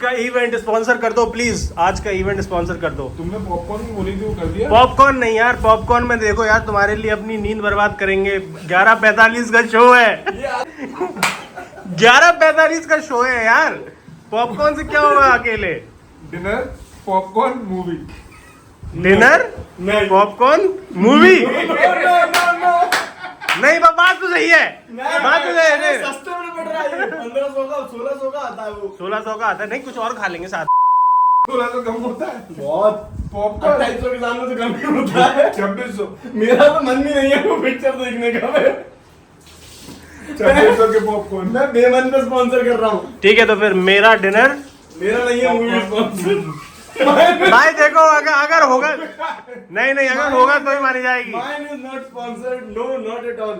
का event sponsor कर दो प्लीज, आज का इवेंट स्पॉन्सर कर दो। तुमने पॉपकॉर्न बोली थी वो कर दिया? पॉपकॉर्न नहीं यार, पॉपकॉर्न में देखो यार तुम्हारे लिए अपनी नींद बर्बाद करेंगे। 11:45 का शो है। 11:45 का शो है यार, पॉपकॉर्न से क्या होगा अकेले? Dinner popcorn movie. डिनर नहीं पॉपकॉर्न मूवी। नहीं बात तो सही है, बात तो सही है। सस्ते में पड़ रहा है, 1500 का 1600 का आता है वो। 1600 का आता है। नहीं कुछ और खा लेंगे साथ। 1600 कम होता है बहुत। पॉपकॉर्न 2800 के सामने तो कम ही होता है। 2600। मेरा तो मन भी नहीं है वो पिक्चर देखने का। 2600 के पॉपकॉर्न। मैं बेमन पे स्पॉन्सर कर रहा हूँ। ठीक है तो फिर मेरा डिनर मेरा नहीं है मूवी स्पॉन्सर। भाई देखो अगर होगा नहीं अगर होगा तो ही मानी जाएगी। Mine is not sponsored, no, not at all.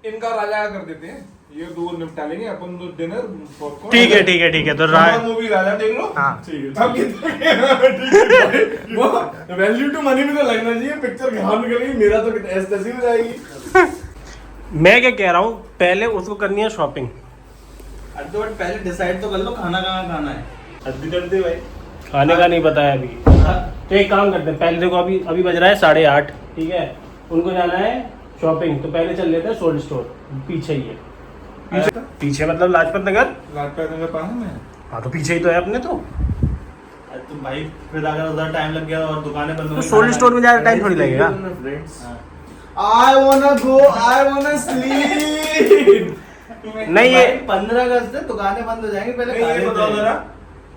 इनका राजा कर देते हैं, ये दो निपटा लेंगे अपन। तो डिनर पॉपकॉर्न। ठीक है तो मूवी राजा देख लो। हाँ ठीक है। अब कितने वो वैल्यू टू मनी में तो लगना चाहिए। पिक्चर घाम निकलेगी, मेरा तो ऐसी हो जाएगी। मैं क्या कह रहा हूँ, पहले उसको करनी है शॉपिंग। अरे तो पहले डिसाइड तो कर लो खाना कहाँ खाना है। अद्दी कर दे भाई। खाने का नहीं बताया अभी। तो एक काम करते हैं, पहले देखो अभी बज रहा है 8:30, ठीक है। उनको जाना है शॉपिंग, तो पहले चल लेते हैं सोल्ड स्टोर, पीछे ही है। पीछे मतलब लाजपत नगर। लाजपत नगर पास में। हाँ तो पीछे ही तो है अपने तो। अरे तो भाई फिर अगर उधर टाइम लग गया और दुकानें बंद हो तो गई, सोल्ड स्टोर में ज़्यादा टाइम थोड़ी लगेगा। I wanna go, I wanna sleep. नहीं, ये 15 अगस्त से दुकानें बंद हो जाएंगी। पहले नहीं, ये खा बताओ लेते जरा, हैं।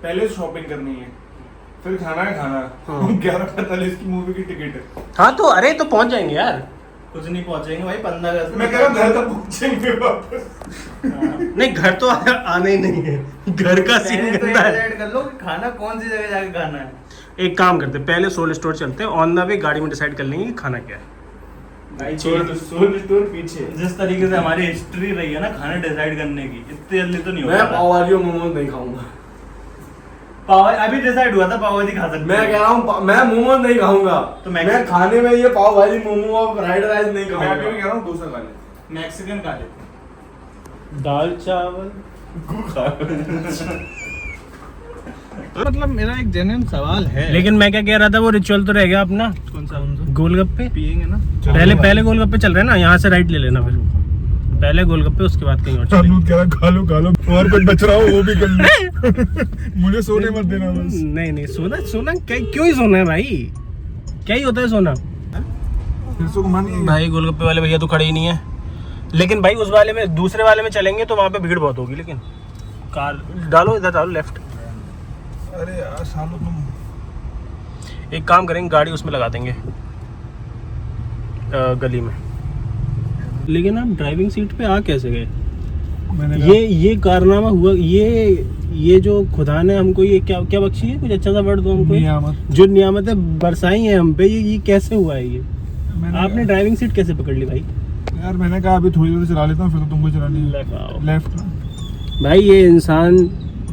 पहले शॉपिंग करनी है, फिर खाना है खाना। हाँ। 11:45 की मूवी की टिकट है। हाँ तो अरे तो पहुंच जाएंगे यार। कुछ नहीं पहुंचेंगे भाई 15 अगस्त। मैं कह रहा हूँ घर तक पहुंचेंगे वापस। नहीं घर तो आना ही नहीं है, घर का सीन पहले तो गंदा है। डिसाइड कर लो कि खाना कौन सी जगह जाके खाना है। एक काम करते हैं, पहले सोल्ड स्टोर चलते हैं, ऑन द वे गाड़ी में डिसाइड कर लेंगे कि खाना क्या है। सोल्ड स्टोर पीछे। जिस तरीके से हमारी हिस्ट्री रही है ना खाना डिसाइड करने की, इतनी जल्दी तो नहीं होगा। मैं पाव भाजी और मोमोज नहीं खाऊंगा। पाव अभी डिसाइड हुआ था पाव भाजी खा सकते मैं कह रहा हूँ मैं मोमोज नहीं खाऊंगा। तो मैं खाने में ये पाव भाजी मोमो और फ्राइड राइस नहीं मैं अभी भी खाऊंगा। कह रहा हूँ डोसा खा ले। मैक्सिकन खा लेते दाल चावल। मतलब मेरा एक जेन्युइन सवाल है। लेकिन मैं क्या कह रहा था, वो रिचुअल तो रह गया अपना। कौन सा गोलगप्पे पियेंगे ना। पहले गोलगप्पे चल रहे हैं ना, यहाँ से राइट ले लेना, फिर पहले गोलगप्पे उसके बाद कहीं और चलेंगे। अनूद कह रहा खा लो और कुछ बच रहा हो वो भी कर लो। मुझे सोने मत देना बस। नहीं सोना क्यों ही सोना है भाई, क्या ही होता है सोना। फिर से घुमा नहीं है। भाई गोलगप्पे वाले भैया तो खड़े ही नहीं है, लेकिन भाई उस वाले में दूसरे वाले में चलेंगे तो वहाँ पे भीड़ बहुत होगी। लेकिन कार डालो, इधर डालो लेफ्ट। अरे यार सालो तुम एक काम करेंगे, गाड़ी उसमें लगा देंगे गली में। लेकिन आप ड्राइविंग सीट पे आ कैसे गए? ये कारनामा हुआ। ये जो खुदा ने हमको ये क्या बख्शी है, कुछ अच्छा सा वर्ड दो हमको। नियामत। जो नियामतें बरसाई हैं हम पे, ये कैसे हुआ है ये? आपने ड्राइविंग सीट कैसे पकड़ ली भाई? यार मैंने कहा अभी थोड़ी देर चला लेता हूँ, फिर तो तुमको चलानी लगाओ। लेफ्ट। भाई ये इंसान,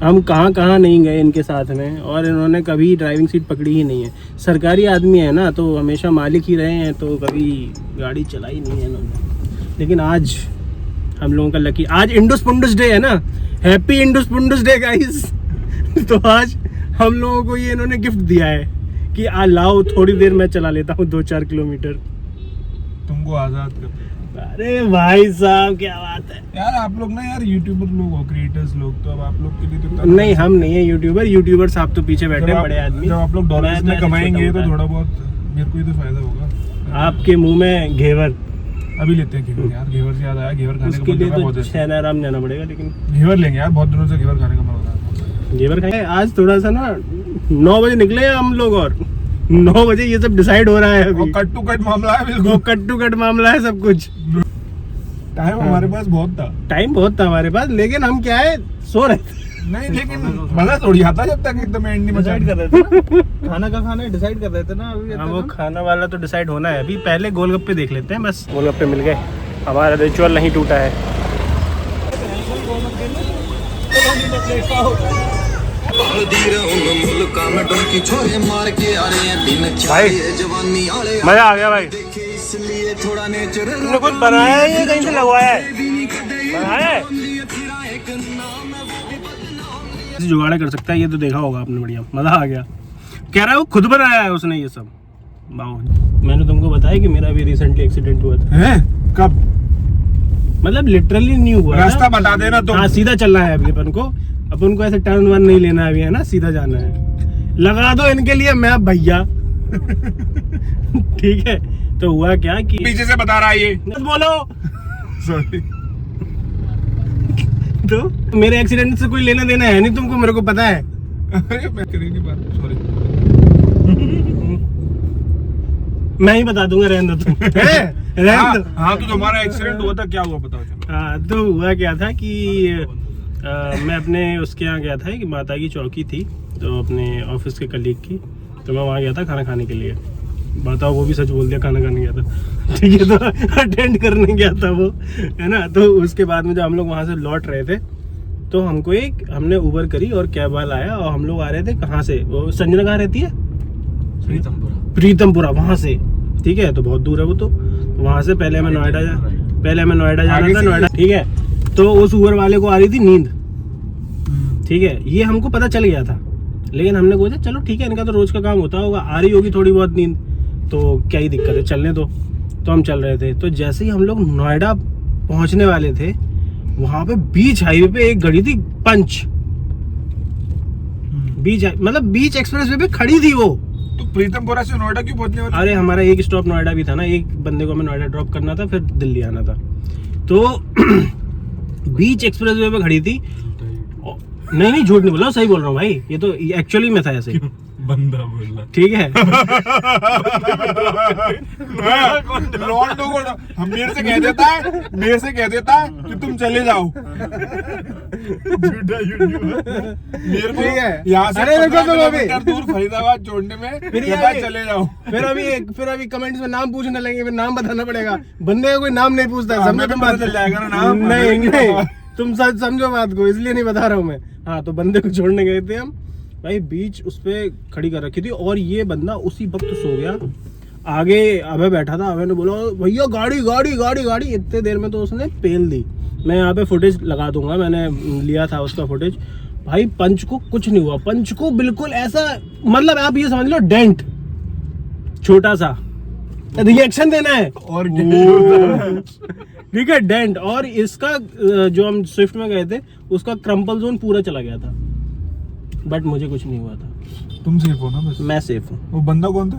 हम कहाँ नहीं गए इनके साथ में, और इन्होंने कभी ड्राइविंग सीट पकड़ी ही नहीं है। सरकारी आदमी है ना, तो हमेशा मालिक ही रहे हैं, तो कभी गाड़ी चलाई नहीं है इन्होंने। लेकिन आज हम लोगों का लकी, आज इंडुस पुंडुस डे है ना, हैप्पी इंडुस पुंडुस डे गाइस। तो आज हम लोगों को ये इन्होंने गिफ्ट दिया है कि लाओ थोड़ी देर मैं चला लेता हूँ 2-4 किलोमीटर। तुमको आजाद कर। अरे भाई साहब क्या बात है यार आप लोग ना यार यूट्यूबर लोग हो, क्रिएटर्स लोग, तो अब आप लोग के लिए तो नहीं, हम नहीं है यूट्यूबर साहब तो पीछे बैठे हैं, बड़े आदमी। जब आप लोग डॉलर्स मैं में तो कमाएंगे छोटा तो मोटा। थोड़ा बहुत मेरे को ही तो फायदा होगा। आपके मुंह में घेवर, अभी लेते हैं घेवर। यार घेवर से याद आया, घेवर खाने उसके का लिए मन तो बहुत है। छैनाराम जाना पड़ेगा। लेकिन घेवर लेंगे यार, बहुत दिनों से घेवर खाने का मन हो रहा है। घेवर खाएंगे आज थोड़ा सा ना। 9 बजे निकले हैं हम लोग, और 9 बजे ये सब डिसाइड हो रहा है अभी। कट टू कट मामला है बिल्कुल। वो कट टू कट मामला है सब कुछ। टाइम हमारे पास बहुत था। टाइम बहुत था हमारे पास, लेकिन हम क्या है, सो रहे थे। नहीं लेकिन मजा थोड़ी आता जब तक एकदम एंड नहीं डिसाइड कर रहे थे ना खाना का खाना डिसाइड कर रहे थे ना अभी। हाँ वो खाना वाला तो डिसाइड होना है अभी, पहले गोलगप्पे देख लेते हैं बस। गोलगप्पे मिल गए, हमारा रिचुअल नहीं टूटा है। भाई मजा आ गया भाई। तुमने कुछ बनाया है या कहीं से लगवाया है? बनाया है? कैसे जुगाड़ कर सकता है ये तो देखा होगा आपने, बढ़िया मज़ा आ गया। कह रहा है वो खुद बनाया है उसने ये सब। वाओ, मैंने तुमको बताया कि मेरा भी रिसेंटली एक्सीडेंट हुआ था। हैं? कब? मतलब लिटरली नहीं हुआ, रास्ता बता देना तुम। हाँ सीधा चलना है अभी अपन को ऐसे टर्न वन नहीं लेना है अभी, है ना, सीधा जाना है। लगा दो इनके लिए मैप भैया। ठीक है, तो हुआ क्या कि पीछे से बता रहा है ये। मत बोलो। सॉरी। तो मेरे एक्सीडेंट से कोई लेना देना है नहीं तुमको, मेरे को पता है। अरे मैं कर ही नहीं पा रहा, सॉरी। मैं ही बता दूंगा, रहने दो तुम। रहने दो। हाँ तो तुम्हारा एक्सीडेंट हुआ था, क्या हुआ बताओ चलो। हाँ तो हुआ क्या था कि मैं अपने उसके यहाँ गया था कि माता की चौकी थी तो अपने ऑफिस के कलीग की, तो मैं वहाँ गया था खाना खाने के लिए। बताओ, वो भी सच बोल दिया, खाना खाने गया था। ठीक है, तो अटेंड करने गया था वो, है ना। तो उसके बाद में जब हम लोग वहाँ से लौट रहे थे तो हमने उबर करी और कैब वाला आया और हम लोग आ रहे थे कहाँ से, वो संजना कहाँ रहती है, प्रीतमपुरा वहाँ से। ठीक है, तो बहुत दूर है वो, तो वहाँ से पहले हमें नोएडा जाना था, नोएडा। ठीक है, तो उस उबर वाले को आ रही थी नींद। ठीक है, ये हमको पता चल गया था, लेकिन हमने सोचा चलो ठीक है, इनका तो रोज का काम होता होगा, आ रही होगी थोड़ी बहुत नींद, तो क्या ही दिक्कत है, चलने दो। तो हम चल रहे थे, तो जैसे ही हम लोग नोएडा पहुंचने वाले थे, वहां पे बीच हाईवे पे एक गाड़ी थी पंच, बीच एक्सप्रेस वे पे खड़ी थी वो। तो प्रीतमपुरा से नोएडा क्यों पहुंचने वाले? अरे हमारा एक स्टॉप नोएडा भी था ना, एक बंदे को हमें नोएडा ड्रॉप करना था, फिर दिल्ली आना था। तो बीच एक्सप्रेस वे पे खड़ी थी। नहीं झूठ नहीं बोल रहा हूँ, सही बोल रहा हूँ भाई, ये तो एक्चुअली में था ऐसे। बंदा बोल रहा, ठीक है। लॉन्डो को हम मेरे से कह देता है कि तुम चले जाओ। मेरे को यहाँ से 15 किलोमीटर दूर फरीदाबाद छोड़ने में चले जाओ। फिर अभी कमेंट्स में नाम पूछने लगे, फिर नाम बताना पड़ेगा। बंदे का कोई नाम नहीं पूछता, समझो तुम बात। चल जाएगा ना नाम। नहीं तुम सच समझो बात को, इसलिए नहीं बता रहा हूँ मैं। हाँ, तो बंदे को छोड़ने गए थे हम भाई, बीच उस पे खड़ी कर रखी थी और ये बंदा उसी वक्त सो गया। आगे अभय बैठा था, अभय ने बोला भैया गाड़ी गाड़ी गाड़ी गाड़ी, इतने देर में तो उसने पेल दी। मैं यहाँ पे फुटेज लगा दूंगा, मैंने लिया था उसका फुटेज। भाई पंच को कुछ नहीं हुआ, पंच को बिल्कुल ऐसा, मतलब आप ये समझ लो डेंट, छोटा सा रिएक्शन देना है और ठीक है, डेंट। और इसका जो हम स्विफ्ट में गए थे उसका क्रम्पल जोन पूरा चला गया था, बट मुझे कुछ नहीं हुआ था। तुम सेफ हो ना बस? मैं सेफ हूँ। वो बंदा कौन था?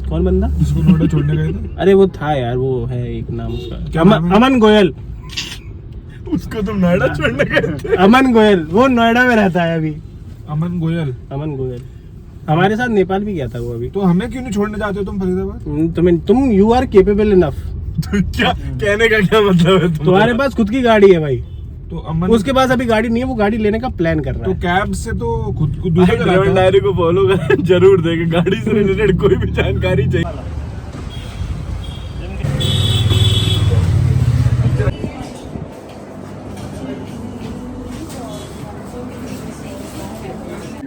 कौन बंदा? जिसको नोएडा छोड़ने गए थे? अरे वो था यार, वो है एक नाम उसका, क्या नाम है? अमन गोयल। उसको तुम नोएडा छोड़ने गए थे? अमन गोयल, वो नोएडा में रहता है अभी। अमन गोयल हमारे साथ नेपाल भी गया था वो अभी। तो हमें क्यों नहीं छोड़ने जाते हो तुम फरीदाबाद? तुम यू आर केपेबल इनफ। तो क्या कहने का क्या मतलब है तुम्हारे पास खुद की गाड़ी है भाई, तो अमन उसके पास अभी गाड़ी नहीं है, वो गाड़ी लेने का प्लान कर रहा तो है। कैब से तो खुद को दूसरा ड्राइवर डायरी को फॉलो कर जरूर देखे, गाड़ी से रिलेटेड कोई भी जानकारी चाहिए।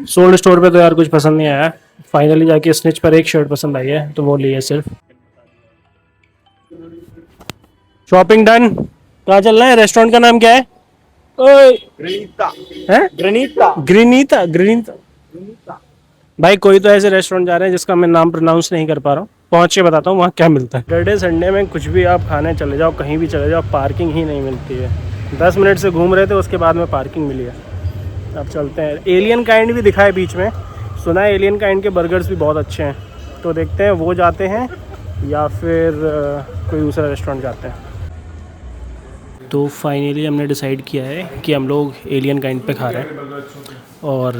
सोल्ड स्टोर पे तो यार कुछ पसंद नहीं आया, फाइनली जाके स्निच पर एक शर्ट पसंद आई है तो वो ली है सिर्फ। Shopping done. कहाँ चल रहा है? रेस्टोरेंट का नाम क्या है? ग्रीनीता भाई, कोई तो ऐसे रेस्टोरेंट जा रहे हैं जिसका मैं नाम प्रोनाउंस नहीं कर पा रहा हूँ, पहुँच के बताता हूँ वहाँ क्या मिलता है। सैटरडे संडे में कुछ भी आप खाने चले जाओ, कहीं भी चले जाओ, पार्किंग ही नहीं मिलती है। 10 मिनट से घूम रहे थे, उसके बाद में पार्किंग मिली है। अब चलते हैं। एलियन काइंड भी दिखा है बीच में, सुना है एलियन काइंड के बर्गर्स भी बहुत अच्छे हैं, तो देखते हैं वो जाते हैं या फिर कोई दूसरा रेस्टोरेंट जाते हैं। तो फाइनली हमने डिसाइड किया है कि हम लोग एलियन काइंड पे खा रहे हैं और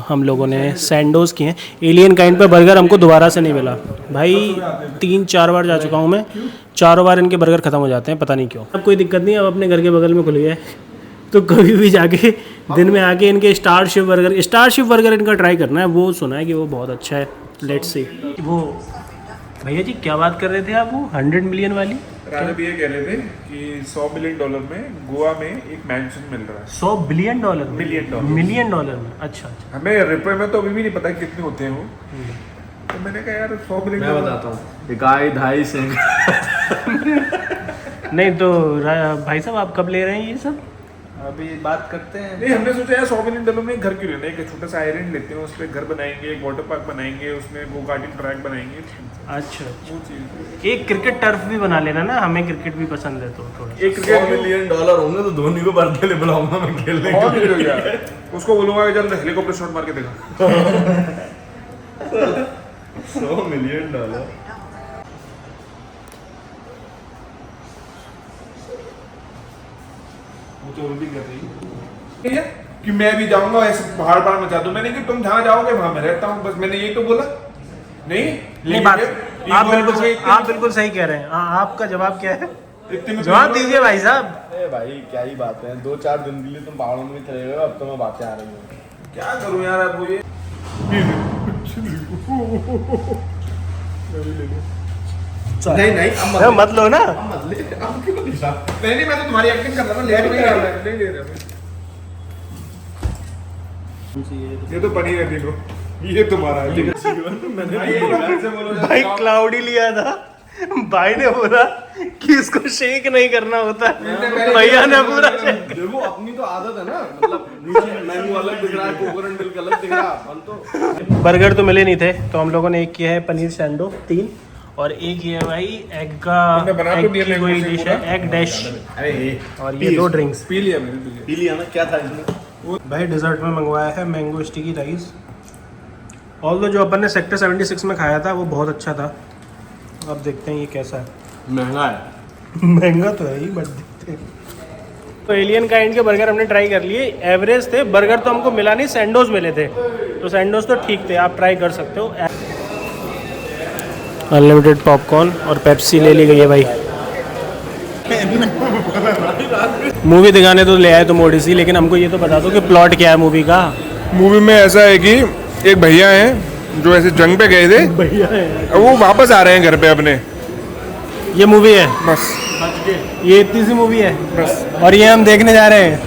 हम लोगों ने सैंडोज़ किए हैं। एलियन काइंड पे बर्गर हमको दोबारा से नहीं मिला भाई, 3-4 बार जा चुका हूँ मैं, चारों बार इनके बर्गर ख़त्म हो जाते हैं, पता नहीं क्यों। अब कोई दिक्कत नहीं, अब अपने घर के बगल में खुल गया है, तो कभी भी जाके दिन में आके इनके स्टार शिव बर्गर इनका ट्राई करना है। वो सुना है कि वो बहुत अच्छा है, लेट्स सी। वो भैया जी क्या बात कर रहे थे आप, वो 100 मिलियन वाली? राजा भी ये कह रहे थे कि $100 मिलियन में गोवा में एक मैंशन मिल रहा है। $100 बिलियन? मिलियन डॉलर में? अच्छा। हमें रुपए में तो अभी भी नहीं पता कितने होते हैं वो, तो मैंने कहा यार 100 मिलियन। मैं बताता हूँ, 2.5 से नहीं तो भाई साहब आप कब ले रहे हैं ये सब? अभी बात करते हैं। नहीं, हमने सोचा यार 100 मिलियन डॉलर में एक घर क्यों लेना है, एक छोटा सा आइलैंड लेते हैं, उस पर घर बनाएंगे, एक वाटर पार्क बनाएंगे, उसमें वो गार्डन ट्रैक बनाएंगे। अच्छा, वो चीज़ एक क्रिकेट टर्फ भी बना लेना ना, हमें क्रिकेट भी पसंद है तो थोड़ा। एक क्रिकेट $100 मिलियन होंगे तो धोनी को बर्थडे ले बुलाऊंगा मैं खेलने और के लिए। उसको बोलूंगा कि चल हेलीकॉप्टर शॉट मार के देखा। $100 मिलियन। वो तो भी कर रही है कि मैं भी जाऊंगा ऐसे पहाड़ पहाड़ मचा दूं। मैंने कि तुम जहाँ जाओगे वहां मैं रहता हूँ, बस मैंने यही तो बोला। नहीं नहीं बात, आप बिल्कुल सही कह रहे हैं। आपका जवाब क्या है? जवाब दीजिए भाई साहब। अरे भाई क्या ही बात है, 2-4 दिन के लिए तुम पहाड़ों में चले गए, अब तुम्हें बातें आ रही हैं। क्या करूं यार अब ये नहीं अब मत लो ना। नहीं मैं तो तुम्हारी एक्टिंग कर रहा था, ले नहीं रहा मैं, नहीं ले रहा मैं। ये तो पनीर है, देखो ये तुम्हारा है। भाई क्लाउड ही लिया था, भाई ने बोला कि इसको शेक नहीं करना होता, भैया ने पूरा देखो अपनी तो आदत है ना, मतलब नीचे मैंगो अलग दिख रहा है, कोकोनट मिल्क अलग दिख रहा है, हम तो। बर्गर तो मिले नहीं थे तो हम लोगों ने एक किया है पनीर सैंडो 3, और एक ये भाई एग का तुमने बना तो एग दिया की मैंगो कोई से डिश पूरा? है, एग डैश, अरे और ये 2 ड्रिंक्स। पी लिया मैंने, पी लिया ना, क्या था इसमें? भाई डिजर्ट में मंगवाया है मैंगो स्टिकी राइस। ऑल्दो जो अपन ने सेक्टर 76 में खाया था वो बहुत अच्छा था। अब देखते हैं ये कैसा है। महंगा है। महंगा तो है ही, बट देखते हैं। तो एलियन काइंड के बर्गर हमने ट्राई कर लिए, एवरेज थे। बर्गर तो हमको मिला नहीं, सैंडोज मिले थे, तो सैंडोज तो ठीक थे, आप ट्राई कर सकते हो। अनलिमिटेड पॉपकॉर्न और पेप्सी ले ली गई है भाई। मूवी दिखाने तो ले आए तुम ओडिसी, लेकिन हमको ये तो बता दो कि प्लॉट क्या है मूवी का। मूवी में ऐसा है कि एक भैया हैं जो ऐसे जंग पे गए थे, भैया है, वो वापस आ रहे हैं घर पे अपने, ये मूवी है, बस ये इतनी सी मूवी है बस और ये हम देखने जा रहे हैं।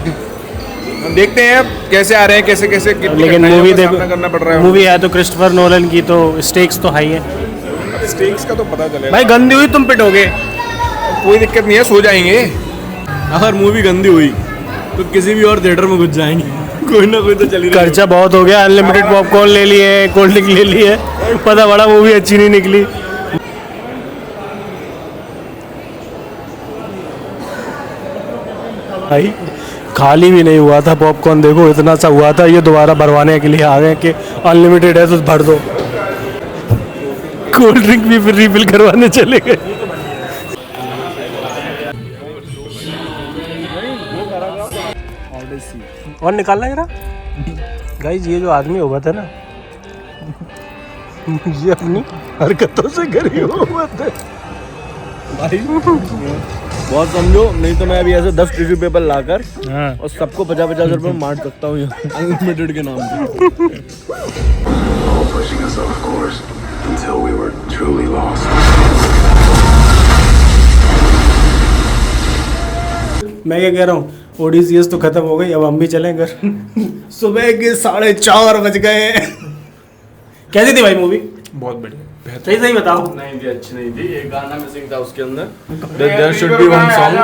हम देखते हैं अब कैसे आ रहे हैं, कैसे कैसे कितनी लेकिन कठिनाइयों मूवी का देखो, सामना करना पड़ रहा है। मूवी है तो क्रिस्टोफर नोलन की, तो स्टेक्स तो हाई है स्टेक्स का तो पता चलेगा भाई। गंदी हुई तुम पिटोगे। कोई दिक्कत नहीं है, सो जाएंगे। अगर मूवी गंदी हुई तो किसी भी और थिएटर में घुस जाएंगे, कोई ना कोई तो चली रही। खर्चा बहुत हो गया, अनलिमिटेड पॉपकॉर्न ले लिए, कोल्ड ड्रिंक ले लिए, पता बड़ा मूवी अच्छी नहीं निकली। भाई खाली भी नहीं हुआ था पॉपकॉर्न, देखो इतना सा हुआ था, ये दोबारा भरवाने के लिए आ गए कि अनलिमिटेड है तो भर दो। कोल्ड ड्रिंक भी फिर रिफिल करवाने चले गए। और निकालना जरा गाइस, ये जो आदमी हुआ था ना ये अपनी हरकतों से गरी हुआ था भाई बहुत समझो, नहीं तो मैं अभी ऐसे 10 टिश्यू पेपर लाकर और सबको 50-50 रुपए में मार सकता हूँ अनलिमिटेड के नाम पे। All pushing us off course until we were truly lost. मैं क्या कह रहा हूँ, ओडीसीएस तो खत्म हो गई, अब हम भी चलें घर। सुबह के 4:30 बज गए। कैसी थी भाई मूवी? बहुत बढ़िया, सही सही बताओ। नहीं थी, अच्छी नहीं थी। एक गाना मिसिंग था उसके अंदर, there should be one song.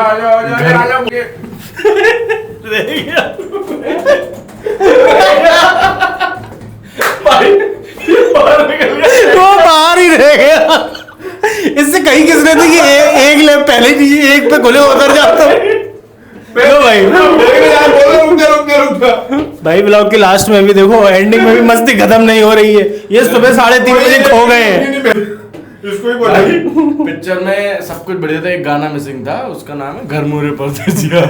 वो बाहर ही रह गया। इससे कहीं किसने थी कि एक लेप पहले नहीं, एक पे खुले उतर जाता हूँ। भाई भाई ब्लॉग की लास्ट में भी देखो, एंडिंग में भी मस्ती खत्म नहीं हो रही है। ये सुबह 3:30 बजे खो गए हैं। इसको ही बोला पिक्चर में सब कुछ बढ़िया था, एक गाना मिसिंग था, उसका नाम है घर मोरे परदेसिया।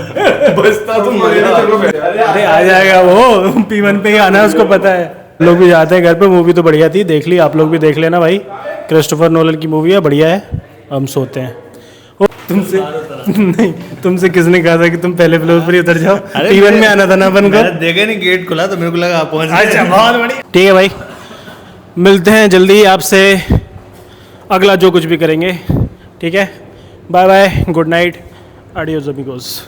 बजता तो मजा। अरे आ जाएगा वो, P1 पे ही आना है, उसको पता है। लोग भी जाते हैं घर पे। मूवी तो बढ़िया थी, देख ली, आप लोग भी देख लेना भाई। क्रिस्टोफर नोलन की मूवी है, बढ़िया है। हम सोते हैं। तुमसे नहीं, तुमसे किसने कहा था कि तुम पहले फ्लोर पर ही उतर जाओ? P1 में आना था ना अपन को। देखे नहीं, गेट खुला तो मेरे को लगा आप पहुंच। अच्छा बहुत बढ़िया, ठीक है भाई, मिलते हैं जल्दी आपसे अगला जो कुछ भी करेंगे। ठीक है, bye bye, good night, adios amigos.